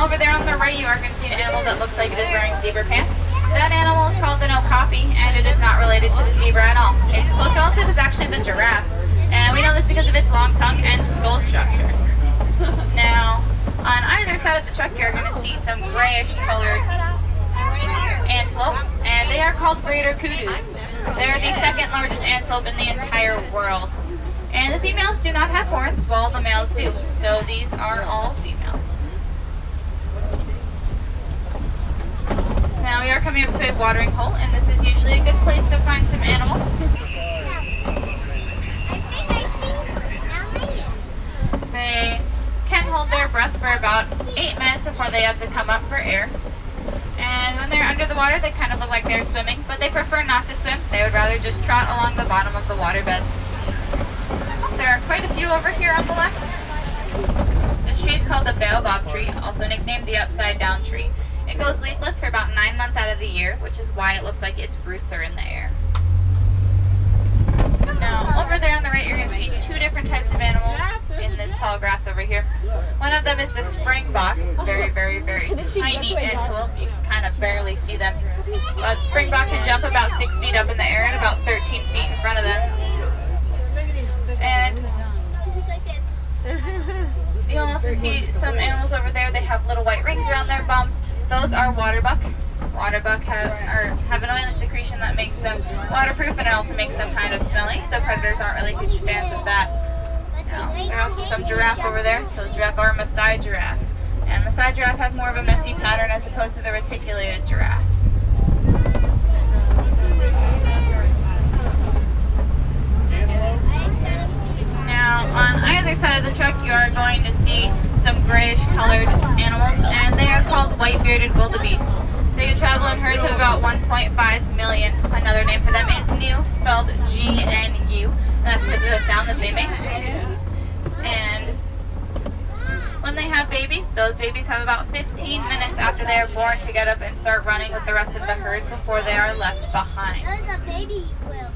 Now over there on the right, you are going to see an animal that looks like it is wearing zebra pants. That animal is called an okapi, and it is not related to the zebra at all. Its close relative is actually the giraffe, and we know this because of its long tongue and skull structure. Now, on either side of the truck, you're going to see some grayish colored antelope, and they are called greater kudu. They are the second largest antelope in the entire world. And the females do not have horns, while the males do. So these are all female. Now we are coming up to a watering hole, and this is usually a good place to find some animals. They can hold their breath for about 8 minutes before they have to come up for air. And when they're under the water, they kind of look like they're swimming, but they prefer not to swim. They would rather just trot along the bottom of the waterbed. There are quite a few over here on the left. This tree is called the baobab tree, also nicknamed the upside down tree. It goes leafless for about 9 months out of the year, which is why it looks like its roots are in the air. Now, over there on the right, you're going to see two different types of animals in this tall grass over here. One of them is the springbok. It's a very, very, very tiny antelope. You can kind of barely see them. But springbok can jump about 6 feet up in the air and about 13 feet in front of them. And you'll also see some animals over there. They have little white rings around their bums. Those are waterbuck. Waterbuck have an oily secretion that makes them waterproof, and it also makes them kind of smelly, so predators aren't really huge fans of that. Now, there are also some giraffe over there. Those giraffe are Maasai giraffe. And Maasai giraffe have more of a messy pattern as opposed to the reticulated giraffe. Now, on either side of the truck, you are going to see some grayish colored animals, and they are called white-bearded wildebeest. They can travel in herds of about 1.5 million. Another name for them is gnu, spelled G-N-U, and that's because of the sound that they make. And when they have babies, those babies have about 15 minutes after they are born to get up and start running with the rest of the herd before they are left behind. There's a baby whale.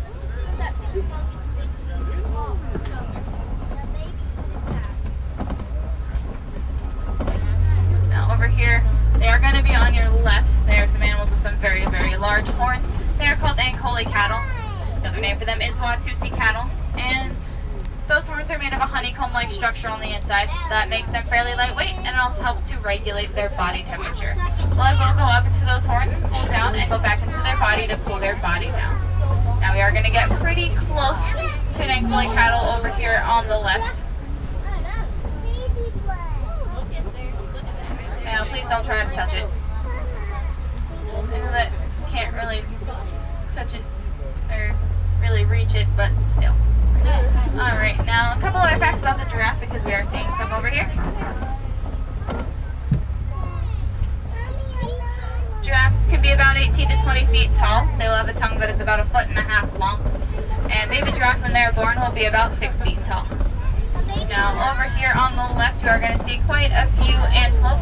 Now over here, they are going to be on your left. There are some animals with some very, very large horns. They are called Ankole cattle. Another name for them is Watusi cattle. And those horns are made of a honeycomb-like structure on the inside that makes them fairly lightweight, and it also helps to regulate their body temperature. Blood will go up into those horns, cool down, and go back into their body to cool their body down. Now we are going to get pretty close to an Ankole cattle over here on the left. Now, please don't try to touch it. I know that you can't really touch it or really reach it, but still. Alright, now a couple other facts about the giraffe because we are seeing some over here. Giraffe can be about 18 to 20 feet tall. They will have a tongue that is about 1.5 feet long. And baby giraffe, when they are born, will be about 6 feet tall. Now, over here on the left, you are going to see quite a few antelope.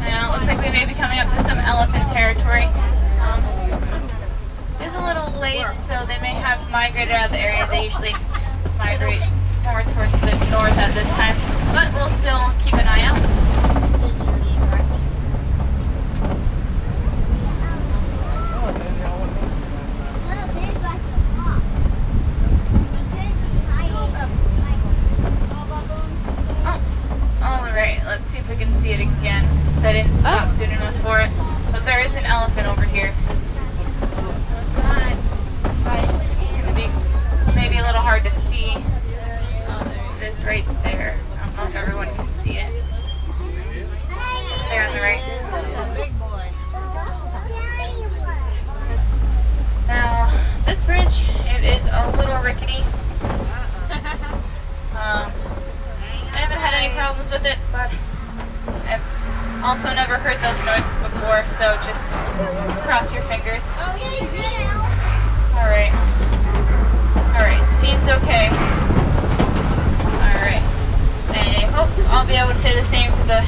Now, it looks like we may be coming up to some elephant territory. It is a little late, so they may have migrated out of the area. They usually migrate more towards the north at this time, but we'll still keep an eye out. Let's see if we can see it again. So I didn't stop soon enough for it. But there is an elephant over here. It's going to be maybe a little hard to see. It is right there. I don't know if everyone can see it. There on the right. Now, this bridge, it is a little rickety. I haven't had any problems with it, but I've also never heard those noises before, so just cross your fingers. Alright. Alright, seems okay. Alright. I hope I'll be able to say the same for the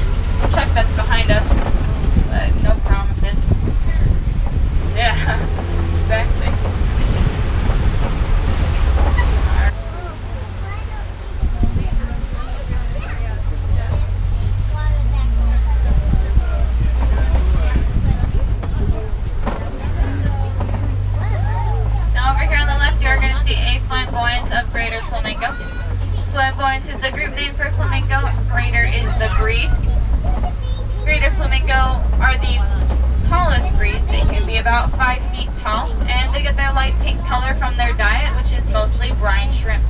truck that's behind us, but no promises. Yeah, exactly. Flamboyant is the group name for flamingo. Greater is the breed. Greater flamingo are the tallest breed. They can be about 5 feet tall, and they get their light pink color from their diet, which is mostly brine shrimp.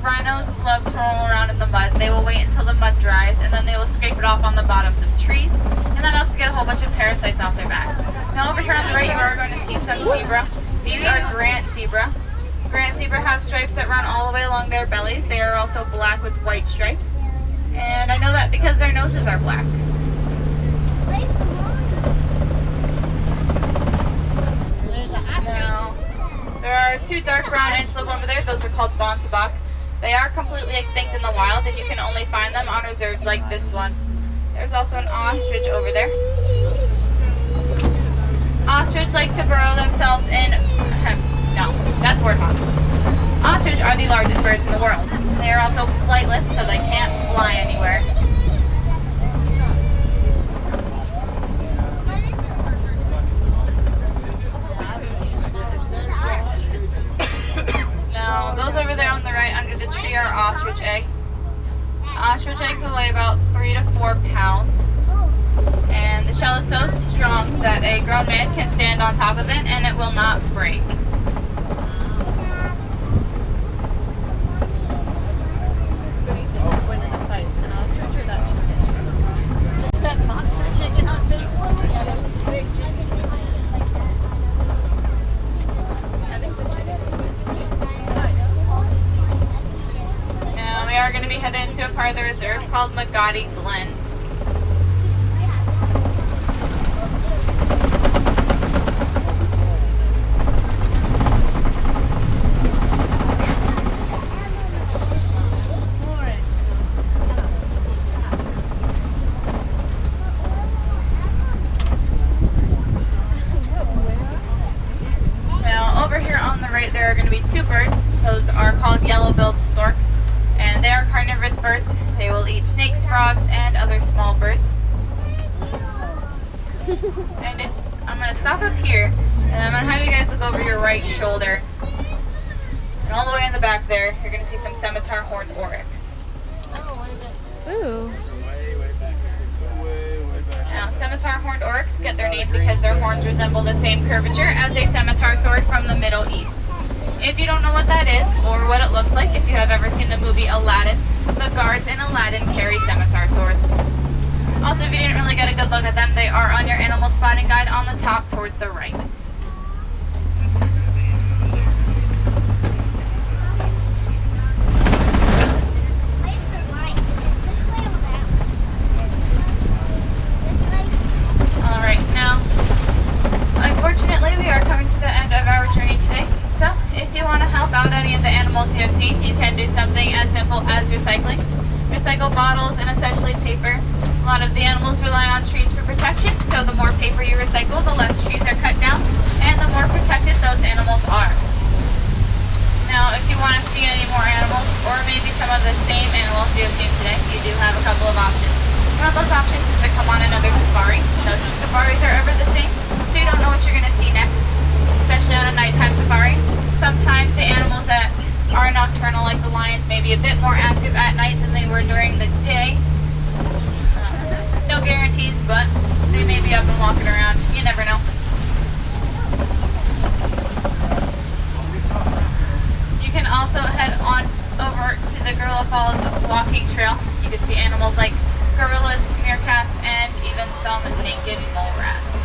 Rhinos love to roll around in the mud. They will wait until the mud dries, and then they will scrape it off on the bottoms of trees, and that helps to get a whole bunch of parasites off their backs. Now over here on the right, you are going to see some zebra. These are Grant zebra. Grant zebra have stripes that run all the way along their bellies. They are also black with white stripes, and I know that because their noses are black. Now, there are 2 dark brown antelope over there. Those are called Bontebok. They are completely extinct in the wild, and you can only find them on reserves like this one. There's also an ostrich over there. Ostrich like to burrow themselves in... no, that's warthogs. Ostrich are the largest birds in the world. They are also flightless, so they can't fly anywhere. Those over there on the right under the tree are ostrich eggs. Ostrich eggs will weigh about 3 to 4 pounds. And the shell is so strong that a grown man can stand on top of it and it will not break. When did you fight? An ostrich or that chicken? That monster chicken on Facebook? Yeah, that was the big chicken. I think the chicken is We are going to be headed into a part of the reserve called Magadi Glen. Now over here on the right there are going to be 2 birds. Those are called yellow-billed stork. And they are carnivorous birds. They will eat snakes, frogs, and other small birds. And if I'm going to stop up here, and I'm going to have you guys look over your right shoulder. And all the way in the back there, you're going to see some scimitar horned oryx. Ooh. Now, scimitar horned oryx get their name because their horns resemble the same curvature as a scimitar sword from the Middle East. If you don't know what that is, or what it looks like, if you have ever seen the movie Aladdin, the guards in Aladdin carry scimitar swords. Also, if you didn't really get a good look at them, they are on your animal spotting guide on the top towards the right. Alright, now, unfortunately, we are coming to the end of our journey today. So, if you want to help out any of the animals you have seen, you can do something as simple as recycling. Recycle bottles and especially paper. A lot of the animals rely on trees for protection, so the more paper you recycle, the less trees are cut down, and the more protected those animals are. Now, if you want to see any more animals, or maybe some of the same animals you have seen today, you do have a couple of options. One of those options is to come on another safari. No 2 safaris are ever the same, so you don't know what you're going to see next. Especially on a nighttime safari. Sometimes the animals that are nocturnal, like the lions, may be a bit more active at night than they were during the day. No guarantees, but they may be up and walking around. You never know. You can also head on over to the Gorilla Falls walking trail. You can see animals like gorillas, meerkats, and even some naked mole rats.